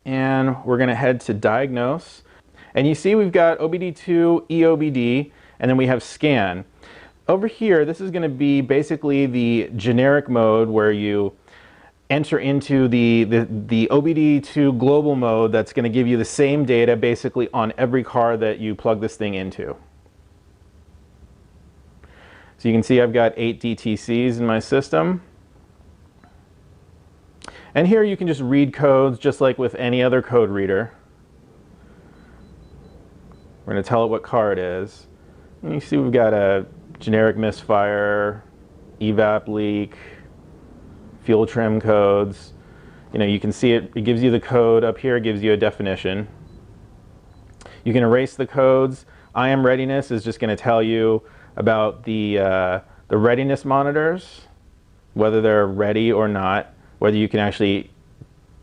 And we're going to head to diagnose. And you see we've got OBD2, EOBD, and then we have scan. Over here, this is going to be basically the generic mode where you enter into the OBD2 global mode that's going to give you the same data basically on every car that you plug this thing into. So you can see I've got 8 DTCs in my system. And here you can just read codes just like with any other code reader. We're going to tell it what car it is. And you see we've got a generic misfire, evap leak, fuel trim codes. You know, you can see it gives you the code up here, it gives you a definition. You can erase the codes. IM readiness is just going to tell you about the readiness monitors, whether they're ready or not, whether you can actually,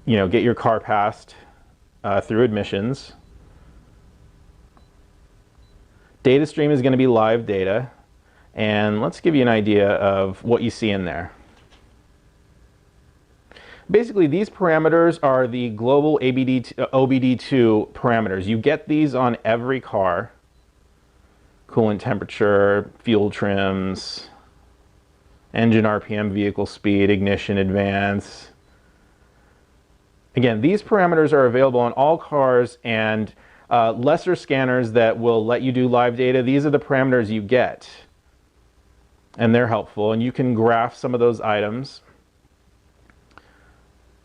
you know, get your car passed through admissions. DataStream is going to be live data, and let's give you an idea of what you see in there. Basically, these parameters are the global OBD2 parameters. You get these on every car. Coolant temperature, fuel trims, engine RPM, vehicle speed, ignition advance. Again, these parameters are available on all cars, and lesser scanners that will let you do live data, these are the parameters you get. And they're helpful, and you can graph some of those items.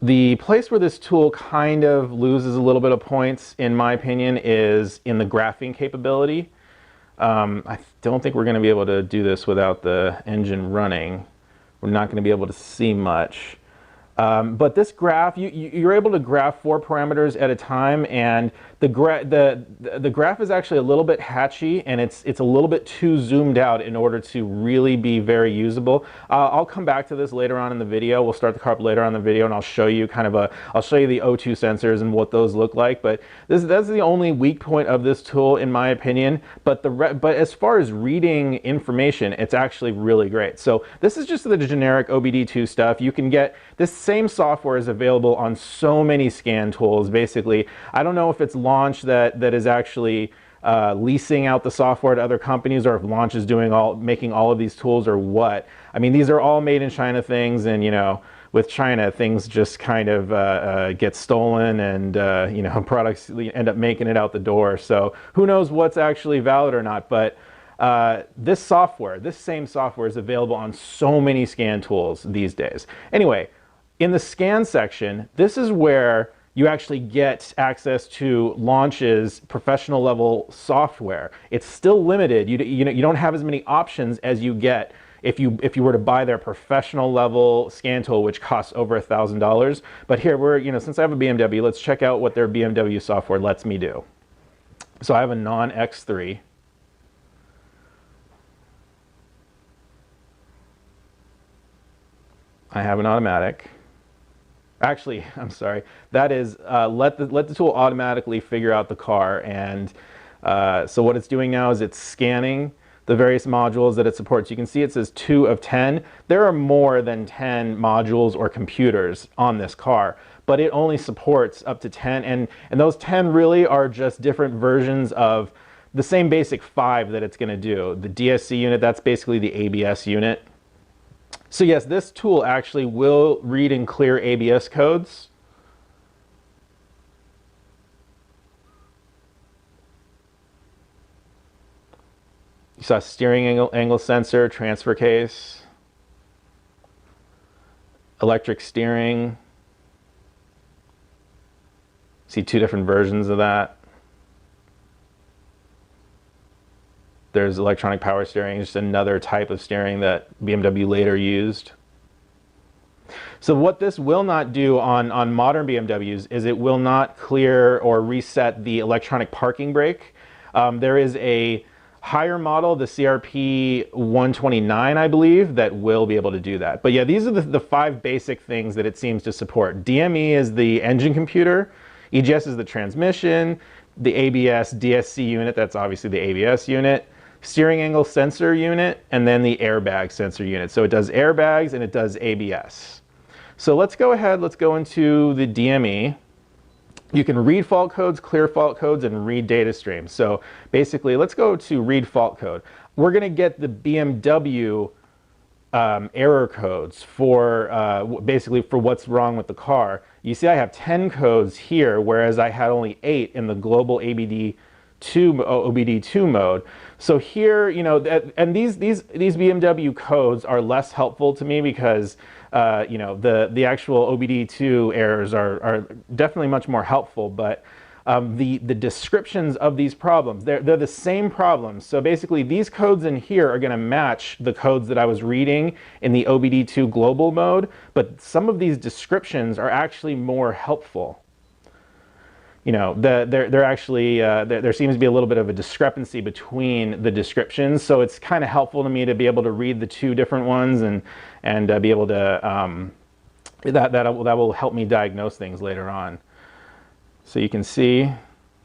The place where this tool kind of loses a little bit of points, in my opinion, is in the graphing capability. I don't think we're going to be able to do this without the engine running. We're not going to be able to see much. But this graph, you're able to graph 4 parameters at a time, and the graph is actually a little bit hatchy, and it's a little bit too zoomed out in order to really be very usable. I'll come back to this later on in the video. We'll start the car up later on in the video, and I'll show you kind of I'll show you the O2 sensors and what those look like. But that's the only weak point of this tool, in my opinion. But as far as reading information, it's actually really great. So this is just the generic OBD2 stuff. You can get this same software is available on so many scan tools. Basically, I don't know if it's Launch that is actually leasing out the software to other companies, or if Launch is making all of these tools, or what. I mean, these are all made in China things, and you know, with China, things just kind of get stolen, and you know, products end up making it out the door. So who knows what's actually valid or not? But this same software is available on so many scan tools these days. Anyway, in the scan section, this is where you actually get access to Launch's professional level software. It's still limited. You don't have as many options as you get if you were to buy their professional level scan tool, which costs over $1,000. But here since I have a BMW, let's check out what their BMW software lets me do. So I have a non-X3. I have an automatic. Actually, I'm sorry. That is let the tool automatically figure out the car, and so what it's doing now is it's scanning the various modules that it supports. You can see it says 2 of 10. There are more than 10 modules or computers on this car, but it only supports up to 10, and those 10 really are just different versions of the same basic 5 that it's going to do. The DSC unit, that's basically the ABS unit. So yes, this tool actually will read and clear ABS codes. You saw steering angle sensor, transfer case, electric steering. See 2 different versions of that. There's electronic power steering, just another type of steering that BMW later used. So what this will not do on modern BMWs is it will not clear or reset the electronic parking brake. There is a higher model, the CRP129, I believe, that will be able to do that. But yeah, these are the 5 basic things that it seems to support. DME is the engine computer, EGS is the transmission, the ABS DSC unit, that's obviously the ABS unit, steering angle sensor unit, and then the airbag sensor unit. So it does airbags and it does ABS. So let's go ahead, let's go into the DME. You can read fault codes, clear fault codes, and read data streams. So basically, let's go to read fault code. We're going to get the BMW error codes for basically for what's wrong with the car. You see I have 10 codes here, whereas I had only 8 in the global OBD2 mode. So here, you know, and these BMW codes are less helpful to me because you know, the actual OBD2 errors are definitely much more helpful, but the descriptions of these problems, they're the same problems. So basically these codes in here are going to match the codes that I was reading in the OBD2 global mode, but some of these descriptions are actually more helpful. You know, they're actually, there seems to be a little bit of a discrepancy between the descriptions, so it's kind of helpful to me to be able to read the two different ones and be able to, that will help me diagnose things later on. So you can see,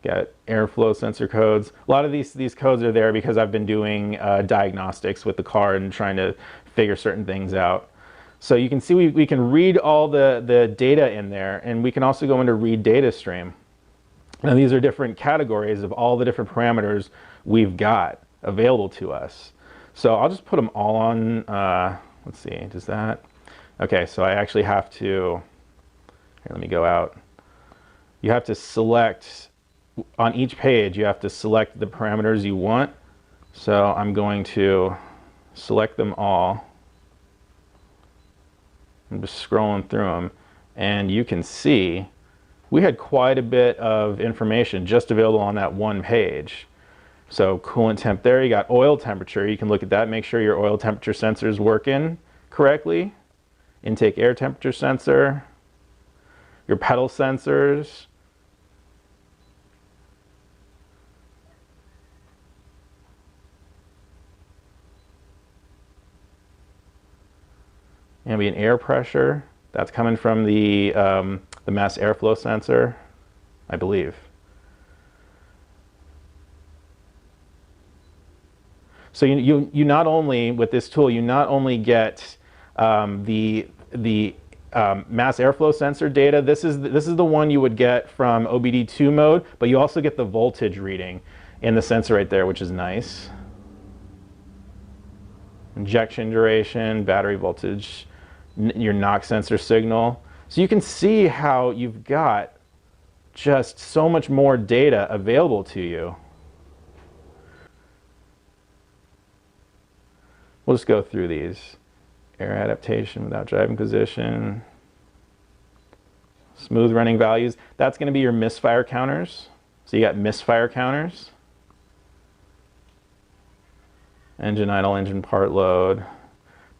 got airflow sensor codes. A lot of these codes are there because I've been doing diagnostics with the car and trying to figure certain things out. So you can see we can read all the data in there, and we can also go into read data stream. Now these are different categories of all the different parameters we've got available to us. So I'll just put them all on, let's see, does that? Okay, so I actually have to, here, let me go out. You have to select, on each page, you have to select the parameters you want. So I'm going to select them all. I'm just scrolling through them, and you can see we had quite a bit of information just available on that one page. So coolant temp there, you got oil temperature, you can look at that, make sure your oil temperature sensor is working correctly. Intake air temperature sensor, your pedal sensors, ambient air pressure, that's coming from the mass airflow sensor, I believe. So you not only, with this tool, you not only get the mass airflow sensor data. This is the one you would get from OBD2 mode, but you also get the voltage reading in the sensor right there, which is nice. Injection duration, battery voltage, your knock sensor signal. So you can see how you've got just so much more data available to you. We'll just go through these. Air adaptation without driving position. Smooth running values. That's going to be your misfire counters. So you got misfire counters. Engine idle, engine part load.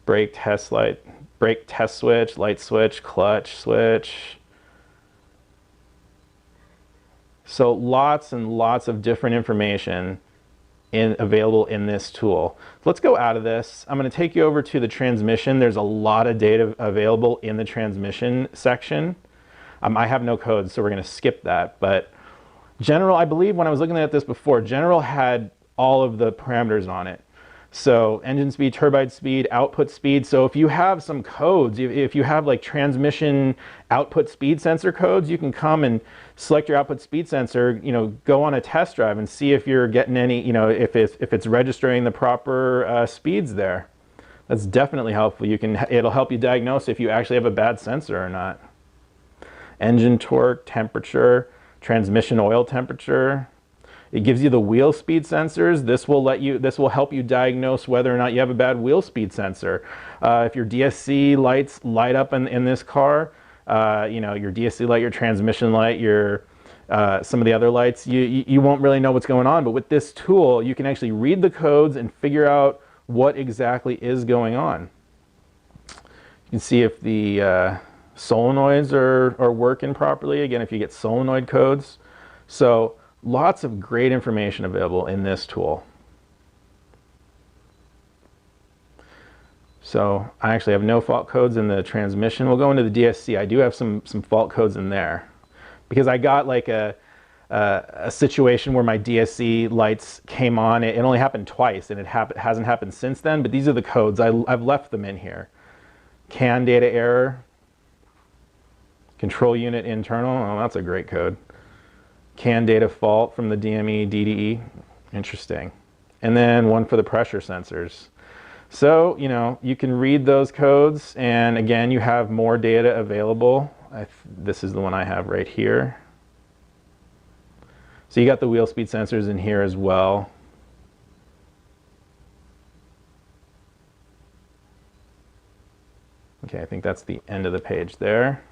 Brake test light. Brake test switch, light switch, clutch switch. So lots and lots of different information available in this tool. Let's go out of this. I'm going to take you over to the transmission. There's a lot of data available in the transmission section. I have no codes, so we're going to skip that. But General, I believe when I was looking at this before, General had all of the parameters on it. So engine speed, turbine speed, output speed. So if you have some codes, if you have like transmission output speed sensor codes, you can come and select your output speed sensor, you know, go on a test drive and see if you're getting any, you know, if it's registering the proper speeds there. That's definitely helpful. It'll help you diagnose if you actually have a bad sensor or not. Engine torque, temperature, transmission oil temperature. It gives you the wheel speed sensors. This will help you diagnose whether or not you have a bad wheel speed sensor. If your DSC lights light up in this car, you know, your DSC light, your transmission light, your some of the other lights, you won't really know what's going on. But with this tool, you can actually read the codes and figure out what exactly is going on. You can see if the solenoids are working properly. Again, if you get solenoid codes. So lots of great information available in this tool. So I actually have no fault codes in the transmission. We'll go into the DSC. I do have some fault codes in there because I got like a situation where my DSC lights came on. It only happened twice, and it hasn't happened since then, but these are the codes. I've left them in here. CAN data error. Control unit internal. Oh, that's a great code. CAN data fault from the DME, DDE. Interesting. And then one for the pressure sensors. So, you know, you can read those codes, and again, you have more data available. This is the one I have right here. So you got the wheel speed sensors in here as well. Okay, I think that's the end of the page there.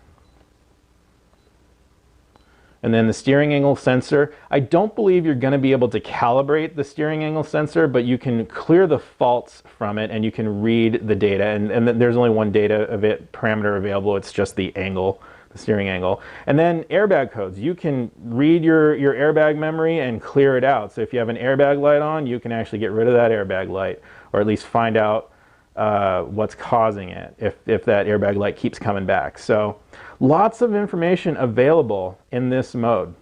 And then the steering angle sensor. I don't believe you're going to be able to calibrate the steering angle sensor, but you can clear the faults from it and you can read the data. And there's only one data parameter available. It's just the angle, the steering angle. And then airbag codes. You can read your airbag memory and clear it out. So if you have an airbag light on, you can actually get rid of that airbag light, or at least find out what's causing it if that airbag light keeps coming back. So lots of information available in this mode.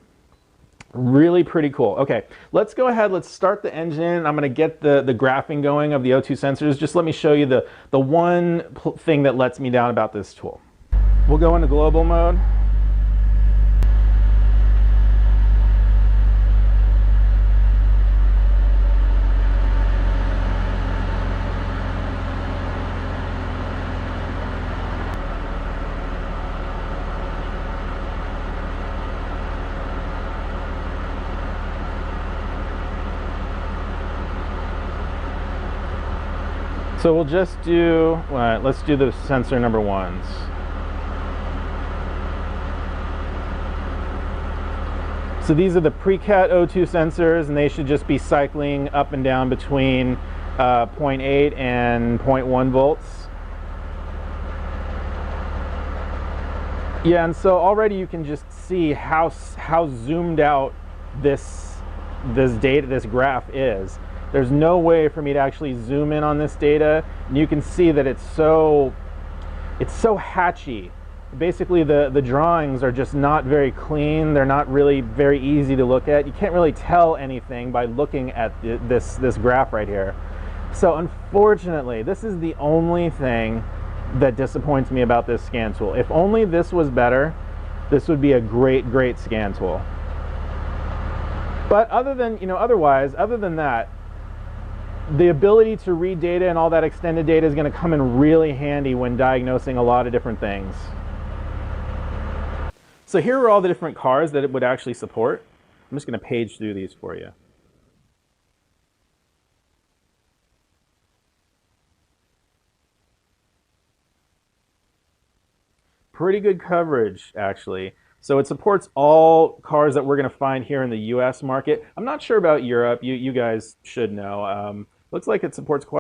Really pretty cool. Okay, let's go ahead, let's start the engine. I'm going to get the graphing going of the O2 sensors. Just let me show you the one thing that lets me down about this tool. We'll go into global mode. So we'll just do, let's do the sensor number ones. So these are the pre-cat O2 sensors, and they should just be cycling up and down between 0.8 and 0.1 volts. Yeah, and so already you can just see how zoomed out this graph is. There's no way for me to actually zoom in on this data, and you can see that it's so hatchy. Basically, the drawings are just not very clean. They're not really very easy to look at. You can't really tell anything by looking at this graph right here. So unfortunately, this is the only thing that disappoints me about this scan tool. If only this was better, this would be a great scan tool. But other than that, the ability to read data and all that extended data is going to come in really handy when diagnosing a lot of different things. So here are all the different cars that it would actually support. I'm just going to page through these for you. Pretty good coverage, actually. So it supports all cars that we're going to find here in the US market. I'm not sure about Europe. You guys should know. Looks like it supports quite